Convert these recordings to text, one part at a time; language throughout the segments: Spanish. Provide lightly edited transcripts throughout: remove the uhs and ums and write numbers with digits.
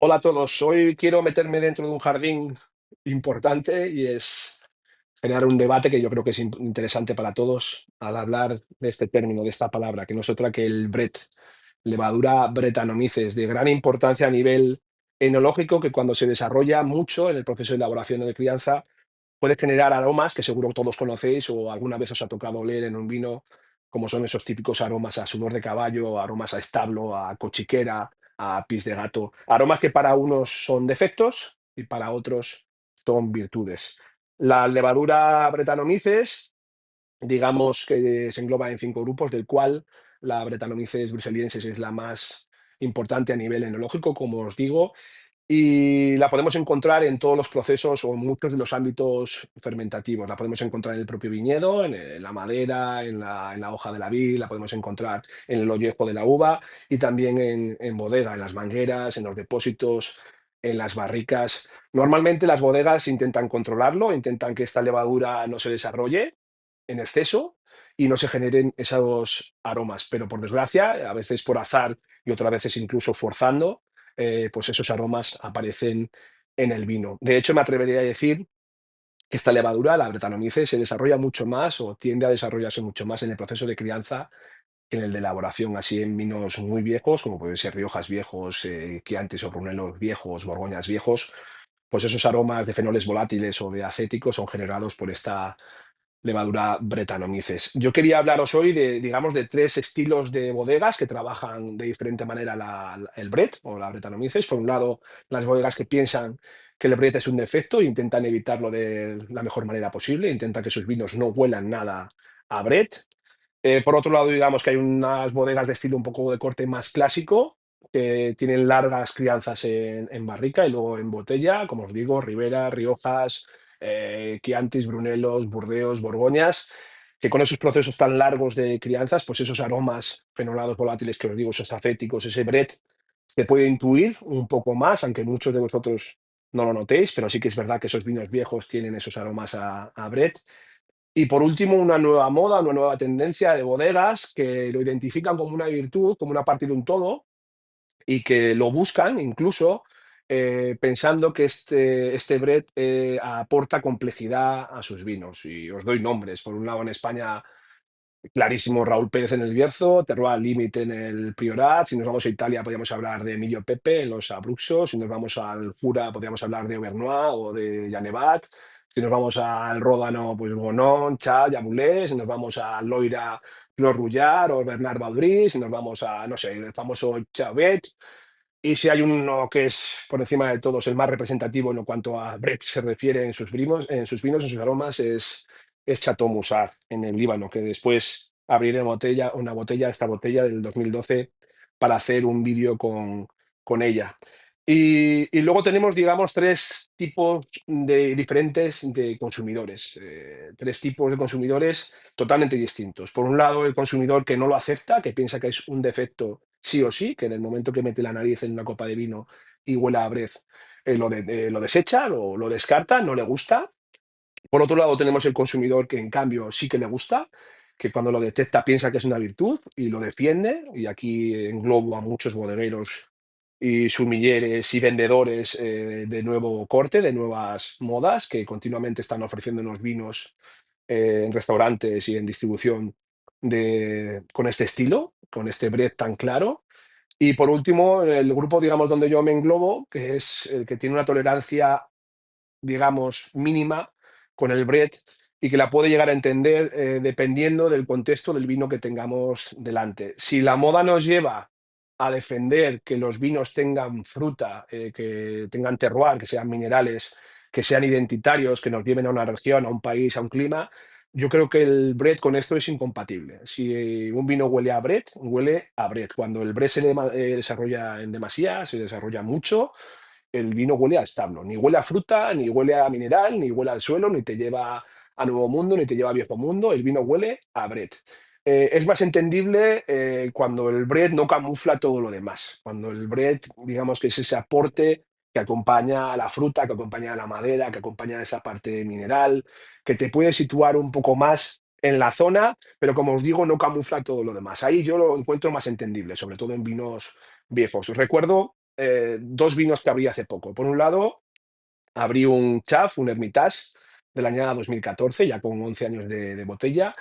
Hola a todos. Hoy quiero meterme dentro de un jardín importante y es generar un debate que yo creo que es interesante para todos al hablar de este término, de esta palabra, que no es otra que el Brett, levadura Brettanomyces, de gran importancia a nivel enológico, que cuando se desarrolla mucho en el proceso de elaboración o de crianza puede generar aromas que seguro todos conocéis o alguna vez os ha tocado oler en un vino, como son esos típicos aromas a sudor de caballo, aromas a establo, a cochiquera, a pis de gato, aromas que para unos son defectos y para otros son virtudes. La levadura Brettanomyces, digamos que se engloba en 5 grupos, del cual la Brettanomyces bruseliensis es la más importante a nivel enológico, como os digo, y la podemos encontrar en todos los procesos o en muchos de los ámbitos fermentativos. La podemos encontrar en el propio viñedo, en la madera, en la hoja de la vid, la podemos encontrar en el ollejo de la uva y también en bodega, en las mangueras, en los depósitos, en las barricas. Normalmente las bodegas intentan controlarlo, intentan que esta levadura no se desarrolle en exceso y no se generen esos aromas, pero por desgracia, a veces por azar y otras veces incluso forzando, pues esos aromas aparecen en el vino. De hecho, me atrevería a decir que esta levadura, la Brettanomyces, se desarrolla mucho más o tiende a desarrollarse mucho más en el proceso de crianza que en el de elaboración, así en vinos muy viejos, como pueden ser Riojas viejos, Chiantis o Brunelos viejos, Borgoñas viejos, pues esos aromas de fenoles volátiles o de acéticos son generados por esta levadura Brettanomyces. Yo quería hablaros hoy de, digamos, de 3 estilos de bodegas que trabajan de diferente manera el Brett o la Brettanomyces. Por un lado, las bodegas que piensan que el Brett es un defecto e intentan evitarlo de la mejor manera posible, intentan que sus vinos no huelan nada a Brett. Por otro lado, digamos que hay unas bodegas de estilo un poco de corte más clásico, que tienen largas crianzas en barrica y luego en botella, como os digo, Ribera, Riojas, Chiantis, Brunelos, Burdeos, Borgoñas, que con esos procesos tan largos de crianzas, pues esos aromas fenolados volátiles que os digo, esos acéticos, ese Brett, se puede intuir un poco más, aunque muchos de vosotros no lo notéis, pero sí que es verdad que esos vinos viejos tienen esos aromas a Brett. Y por último, una nueva moda, una nueva tendencia de bodegas que lo identifican como una virtud, como una parte de un todo, y que lo buscan incluso pensando que este Brett aporta complejidad a sus vinos. Y os doy nombres. Por un lado, en España, clarísimo, Raúl Pérez en el Bierzo, Terroir Limite en el Priorat. Si nos vamos a Italia, podríamos hablar de Emilio Pepe en los Abruzos. Si nos vamos al Jura, podríamos hablar de Auvernois o de Llanevat. Si nos vamos al Ródano, pues Gonon, Chal, Yabulés. Si nos vamos a Loira, Flor Rullar o Bernard Baudry. Si nos vamos a, no sé, el famoso Chauvet. Y si hay uno que es, por encima de todos, el más representativo en lo cuanto a Brett se refiere en sus vinos, en sus aromas, es Chateau Musar, en el Líbano, que después abriré esta botella del 2012, para hacer un vídeo con ella. Y luego tenemos, digamos, 3 tipos diferentes de consumidores, 3 tipos de consumidores totalmente distintos. Por un lado, el consumidor que no lo acepta, que piensa que es un defecto sí o sí, que en el momento que mete la nariz en una copa de vino y huele a Brez, lo desecha, lo descarta, no le gusta. Por otro lado, tenemos el consumidor que en cambio sí que le gusta, que cuando lo detecta piensa que es una virtud y lo defiende. Y aquí englobo a muchos bodegueros y sumilleres y vendedores de nuevo corte, de nuevas modas, que continuamente están ofreciendo unos vinos en restaurantes y en distribución con este estilo, con este Brett tan claro. Y por último, el grupo, digamos, donde yo me englobo, que es el que tiene una tolerancia, digamos, mínima con el Brett y que la puede llegar a entender dependiendo del contexto del vino que tengamos delante. Si la moda nos lleva a defender que los vinos tengan fruta, que tengan terroir, que sean minerales, que sean identitarios, que nos lleven a una región, a un país, a un clima, yo creo que el Brett con esto es incompatible. Si un vino huele a Brett, huele a Brett. Cuando el Brett desarrolla en demasía, se desarrolla mucho, el vino huele a establo, ni huele a fruta, ni huele a mineral, ni huele al suelo, ni te lleva a Nuevo Mundo, ni te lleva a Viejo Mundo, el vino huele a Brett. Es más entendible cuando el Brett no camufla todo lo demás, cuando el Brett, digamos que es ese aporte que acompaña a la fruta, que acompaña a la madera, que acompaña a esa parte mineral, que te puede situar un poco más en la zona, pero como os digo, no camufla todo lo demás. Ahí yo lo encuentro más entendible, sobre todo en vinos viejos. Recuerdo dos vinos que abrí hace poco. Por un lado, abrí un Chaf, un Hermitage de la añada 2014, ya con 11 años de botella,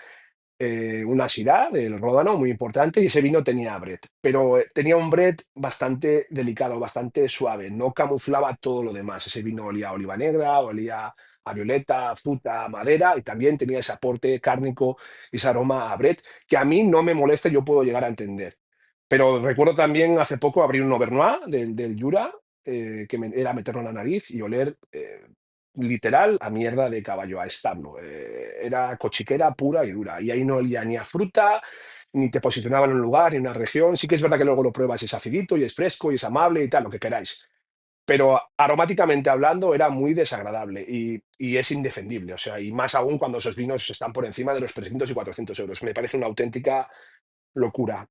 una Syrah del Ródano, muy importante, y ese vino tenía Brett, pero tenía un Brett bastante delicado, bastante suave, no camuflaba todo lo demás. Ese vino olía a oliva negra, olía a violeta, a fruta, a madera, y también tenía ese aporte cárnico y ese aroma a Brett que a mí no me molesta, yo puedo llegar a entender. Pero recuerdo también hace poco abrir un Auvernois del Jura, era meterlo en la nariz y oler literal a mierda de caballo, a establo. Era cochiquera pura y dura. Y ahí no olía ni a fruta, ni te posicionaba en un lugar, ni en una región. Sí que es verdad que luego lo pruebas y es acidito y es fresco y es amable y tal, lo que queráis. Pero aromáticamente hablando era muy desagradable y es indefendible. O sea, y más aún cuando esos vinos están por encima de los 300 y 400 euros. Me parece una auténtica locura.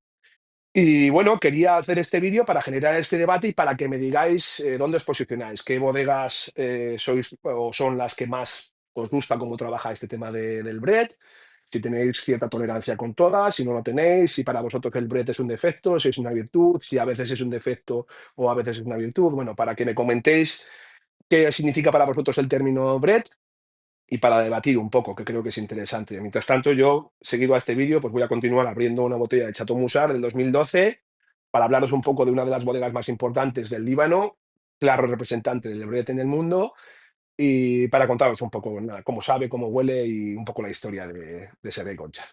Y bueno, quería hacer este vídeo para generar este debate y para que me digáis dónde os posicionáis, qué bodegas sois o son las que más os gusta cómo trabaja este tema del Brett, si tenéis cierta tolerancia con todas, si no lo tenéis, si para vosotros el Brett es un defecto, si es una virtud, si a veces es un defecto o a veces es una virtud. Bueno, para que me comentéis qué significa para vosotros el término Brett y para debatir un poco, que creo que es interesante. Mientras tanto, yo, seguido a este vídeo, pues voy a continuar abriendo una botella de Chateau Musar del 2012 para hablaros un poco de una de las bodegas más importantes del Líbano, claro representante del Brett en el mundo, y para contaros un poco nada, cómo sabe, cómo huele y un poco la historia de ese Rey Concha.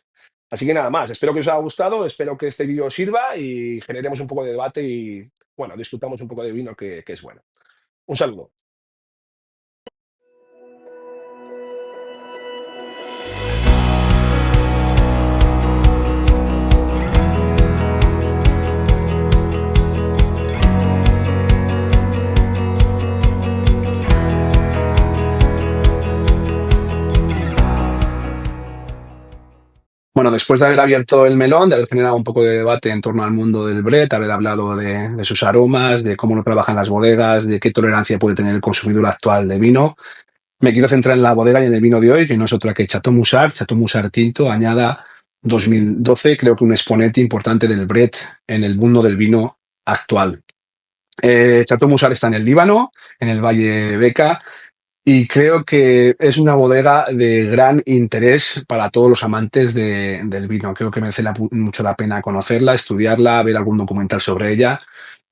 Así que nada más, espero que os haya gustado, espero que este vídeo os sirva y generemos un poco de debate y, bueno, disfrutamos un poco de vino que es bueno. Un saludo. Bueno, después de haber abierto el melón, de haber generado un poco de debate en torno al mundo del Brett, haber hablado de sus aromas, de cómo lo trabajan las bodegas, de qué tolerancia puede tener el consumidor actual de vino, me quiero centrar en la bodega y en el vino de hoy, que no es otra que Chateau Musar Tinto, añada 2012, creo que un exponente importante del Brett en el mundo del vino actual. Chateau Musar está en el Líbano, en el Valle Beca, y creo que es una bodega de gran interés para todos los amantes del vino. Creo que merece mucho la pena conocerla, estudiarla, ver algún documental sobre ella,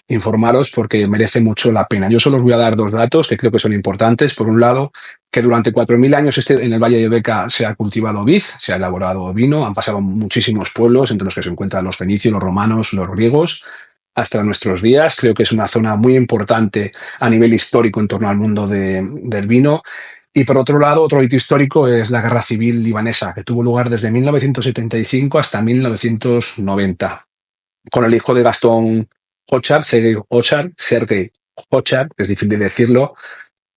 informaros porque merece mucho la pena. Yo solo os voy a dar dos datos que creo que son importantes. Por un lado, que durante 4.000 años en el Valle de Beca se ha cultivado vid, se ha elaborado vino, han pasado muchísimos pueblos, entre los que se encuentran los fenicios, los romanos, los griegos, hasta nuestros días. Creo que es una zona muy importante a nivel histórico en torno al mundo del vino. Y por otro lado, otro hito histórico es la Guerra Civil Libanesa, que tuvo lugar desde 1975 hasta 1990, con el hijo de Gastón Hochar, Sergei Hochar, que es difícil de decirlo,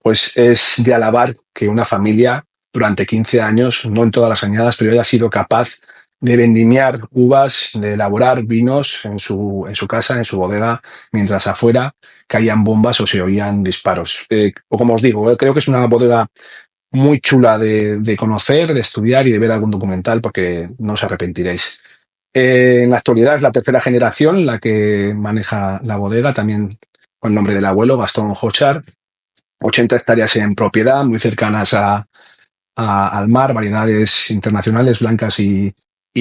pues es de alabar que una familia durante 15 años, no en todas las añadas, pero haya sido capaz de vendimiar uvas, de elaborar vinos en su casa, en su bodega, mientras afuera caían bombas o se oían disparos. O como os digo, creo que es una bodega muy chula de conocer, de estudiar y de ver algún documental porque no os arrepentiréis. En la actualidad es la tercera generación la que maneja la bodega, también con el nombre del abuelo, Gastón Hochar. 80 hectáreas en propiedad, muy cercanas al mar, variedades internacionales blancas y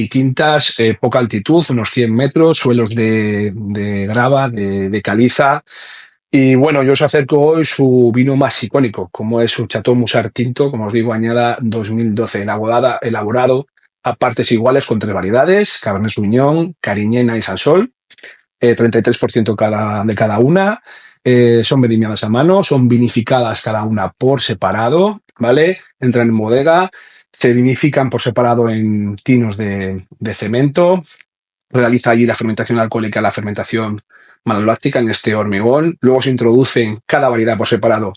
tintas, poca altitud, unos 100 metros, suelos de grava, de caliza. Y bueno, yo os acerco hoy su vino más icónico, como es su Chateau Musar Tinto, como os digo, añada 2012, elaborado a partes iguales con tres variedades: Cabernet Sauvignon, Cariñena y Sansol, 33% de cada una. Son vendimiadas a mano, son vinificadas cada una por separado, ¿vale? Entran en bodega, se vinifican por separado en tinos de cemento, realiza allí la fermentación alcohólica, la fermentación maloláctica en este hormigón, luego se introducen cada variedad por separado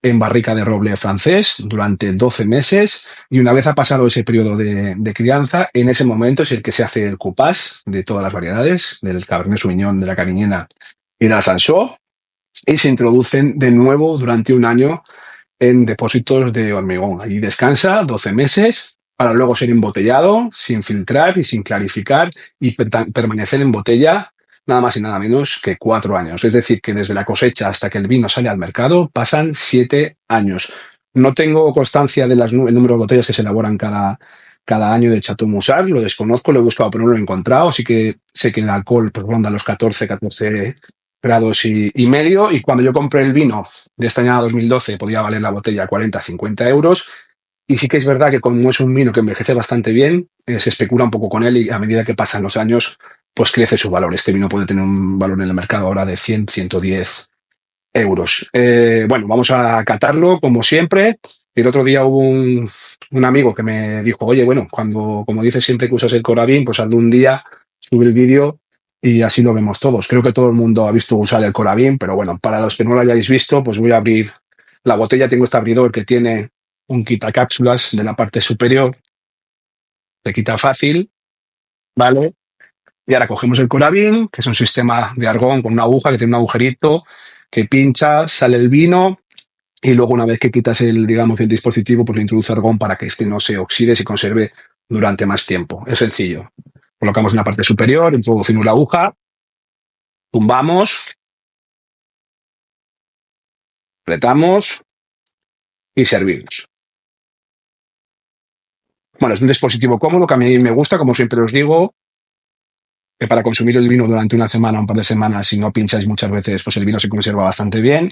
en barrica de roble francés durante 12 meses y una vez ha pasado ese periodo de crianza, en ese momento es el que se hace el cupás de todas las variedades, del Cabernet Sauvignon, de la Cariñena y de la Sansó, y se introducen de nuevo durante un año en depósitos de hormigón. Allí descansa 12 meses para luego ser embotellado sin filtrar y sin clarificar y permanecer en botella nada más y nada menos que 4 años. Es decir, que desde la cosecha hasta que el vino sale al mercado pasan 7 años. No tengo constancia de el número de botellas que se elaboran cada año de Chateau Musar, lo desconozco, lo he buscado pero no lo he encontrado. Sí que sé que el alcohol pues, ronda los 14 grados y medio. Y cuando yo compré el vino de esta año 2012 podía valer la botella 40 50 euros. Y sí que es verdad que como es un vino que envejece bastante bien, se especula un poco con él y a medida que pasan los años, pues crece su valor. Este vino puede tener un valor en el mercado ahora de 100, 110 euros. Bueno, vamos a catarlo como siempre. El otro día hubo un amigo que me dijo, oye, bueno, cuando, como dices siempre que usas el Coravin, pues hazlo un día, sube el vídeo y así lo vemos todos. Creo que todo el mundo ha visto usar el Coravin, pero bueno, para los que no lo hayáis visto, pues voy a abrir la botella. Tengo este abridor que tiene un quitacápsulas de la parte superior, se quita fácil, ¿vale? Y ahora cogemos el Coravin, que es un sistema de argón con una aguja que tiene un agujerito, que pincha, sale el vino y luego una vez que quitas el, digamos, el dispositivo, pues le introduce argón para que este no se oxide y se conserve durante más tiempo. Es sencillo. Colocamos en la parte superior, introducimos la aguja, tumbamos, apretamos y servimos. Bueno, es un dispositivo cómodo que a mí me gusta, como siempre os digo, que para consumir el vino durante una semana, un par de semanas, si no pincháis muchas veces, pues el vino se conserva bastante bien.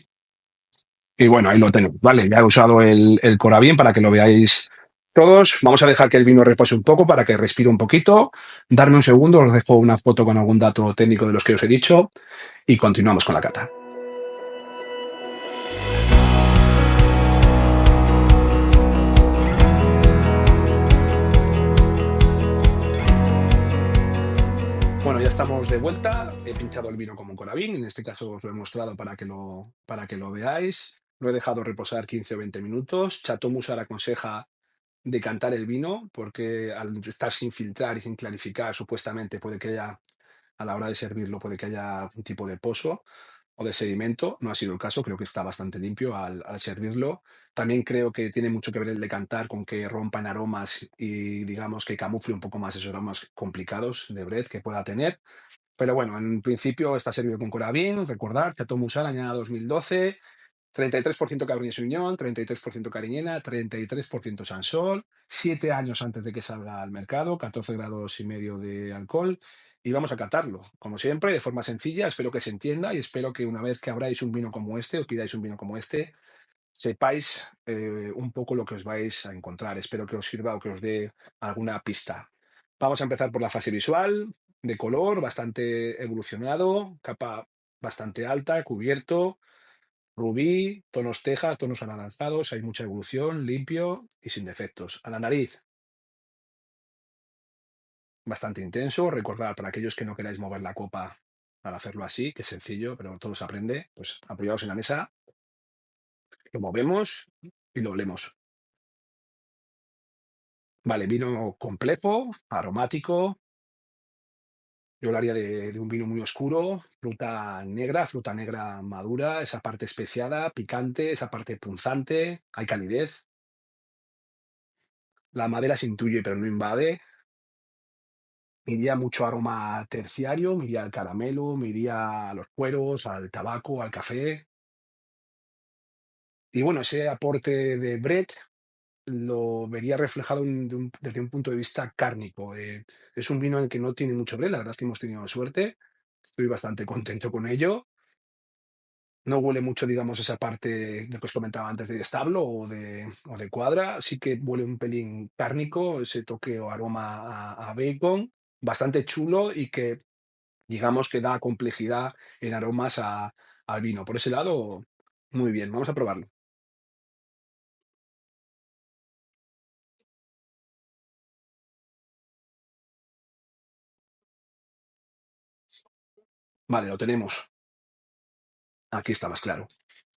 Y bueno, ahí lo tenemos, ¿vale? Ya he usado el Coravin para que lo veáis todos. Vamos a dejar que el vino repose un poco para que respire un poquito. Darme un segundo, os dejo una foto con algún dato técnico de los que os he dicho y continuamos con la cata. Bueno, ya estamos de vuelta. He pinchado el vino como un Coravin. En este caso os lo he mostrado para que lo veáis. Lo he dejado reposar 15 o 20 minutos. Chateau Musar aconseja decantar el vino porque al estar sin filtrar y sin clarificar, supuestamente puede que haya, a la hora de servirlo, puede que haya un tipo de pozo o de sedimento. No ha sido el caso, creo que está bastante limpio al servirlo. También creo que tiene mucho que ver el decantar con que rompan aromas y digamos que camufle un poco más esos aromas complicados de Brett que pueda tener. Pero bueno, en principio está servido con Coravin, recordar, Chateau Musar, añada 2012, 33% Cabernet Sauvignon, 33% Cariñena, 33% Sansol, 7 años antes de que salga al mercado, 14 grados y medio de alcohol. Y vamos a catarlo, como siempre, de forma sencilla. Espero que se entienda y espero que una vez que abráis un vino como este o pidáis un vino como este, sepáis un poco lo que os vais a encontrar. Espero que os sirva o que os dé alguna pista. Vamos a empezar por la fase visual, de color, bastante evolucionado, capa bastante alta, cubierto, rubí, tonos teja, tonos anaranjados, hay mucha evolución, limpio y sin defectos. A la nariz, bastante intenso. Recordad, para aquellos que no queráis mover la copa al hacerlo así, que es sencillo, pero todo se aprende, pues apoyados en la mesa, lo movemos y lo olemos. Vale, vino complejo, aromático. Yo hablaría de un vino muy oscuro, fruta negra madura, esa parte especiada, picante, esa parte punzante, hay calidez. La madera se intuye pero no invade. Me iría mucho aroma terciario, me iría al caramelo, me iría a los cueros, al tabaco, al café. Y bueno, ese aporte de Brett lo vería reflejado desde un punto de vista cárnico. Es un vino en el que no tiene mucho Brett, la verdad es que hemos tenido suerte. Estoy bastante contento con ello. No huele mucho, digamos, esa parte de que os comentaba antes de establo o de cuadra. Sí que huele un pelín cárnico, ese toque o aroma a bacon, bastante chulo y que, digamos, que da complejidad en aromas al vino. Por ese lado, muy bien. Vamos a probarlo. Vale, lo tenemos. Aquí está más claro.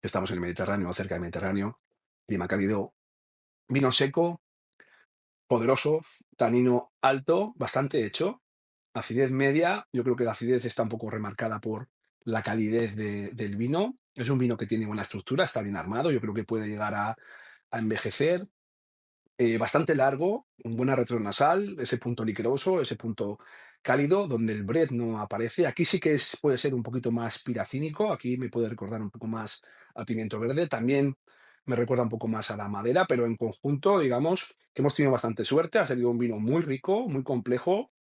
Estamos en el Mediterráneo, cerca del Mediterráneo. Clima cálido, vino seco, poderoso, tanino alto, bastante hecho. Acidez media, yo creo que la acidez está un poco remarcada por la calidez del vino. Es un vino que tiene buena estructura, está bien armado, yo creo que puede llegar a envejecer. bastante largo, un buena retronasal, ese punto liquoroso, ese punto cálido, donde el Brett no aparece. Aquí sí que puede ser un poquito más piracínico, aquí me puede recordar un poco más a pimiento verde, también me recuerda un poco más a la madera, pero en conjunto, digamos que hemos tenido bastante suerte, ha salido un vino muy rico, muy complejo,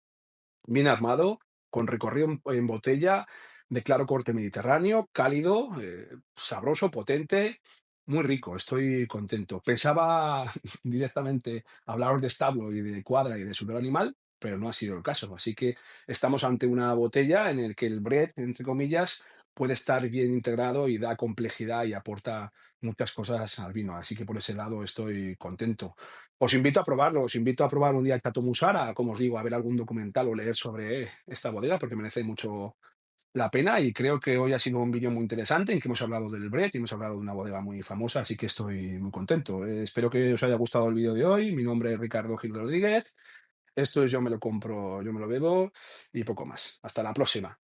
bien armado, con recorrido en botella, de claro corte mediterráneo, cálido, sabroso, potente, muy rico, estoy contento. Pensaba directamente hablaros de establo y de cuadra y de sudor animal, pero no ha sido el caso. Así que estamos ante una botella en el que el bread, entre comillas, puede estar bien integrado y da complejidad y aporta muchas cosas al vino. Así que por ese lado estoy contento. Os invito a probarlo, os invito a probar un día el Chateau Musara, como os digo, a ver algún documental o leer sobre esta bodega, porque merece mucho la pena y creo que hoy ha sido un vídeo muy interesante en que hemos hablado del Brett y hemos hablado de una bodega muy famosa, así que estoy muy contento. Espero que os haya gustado el vídeo de hoy. Mi nombre es Ricardo Gil Rodríguez. Esto es Yo me lo compro, yo me lo bebo y poco más. Hasta la próxima.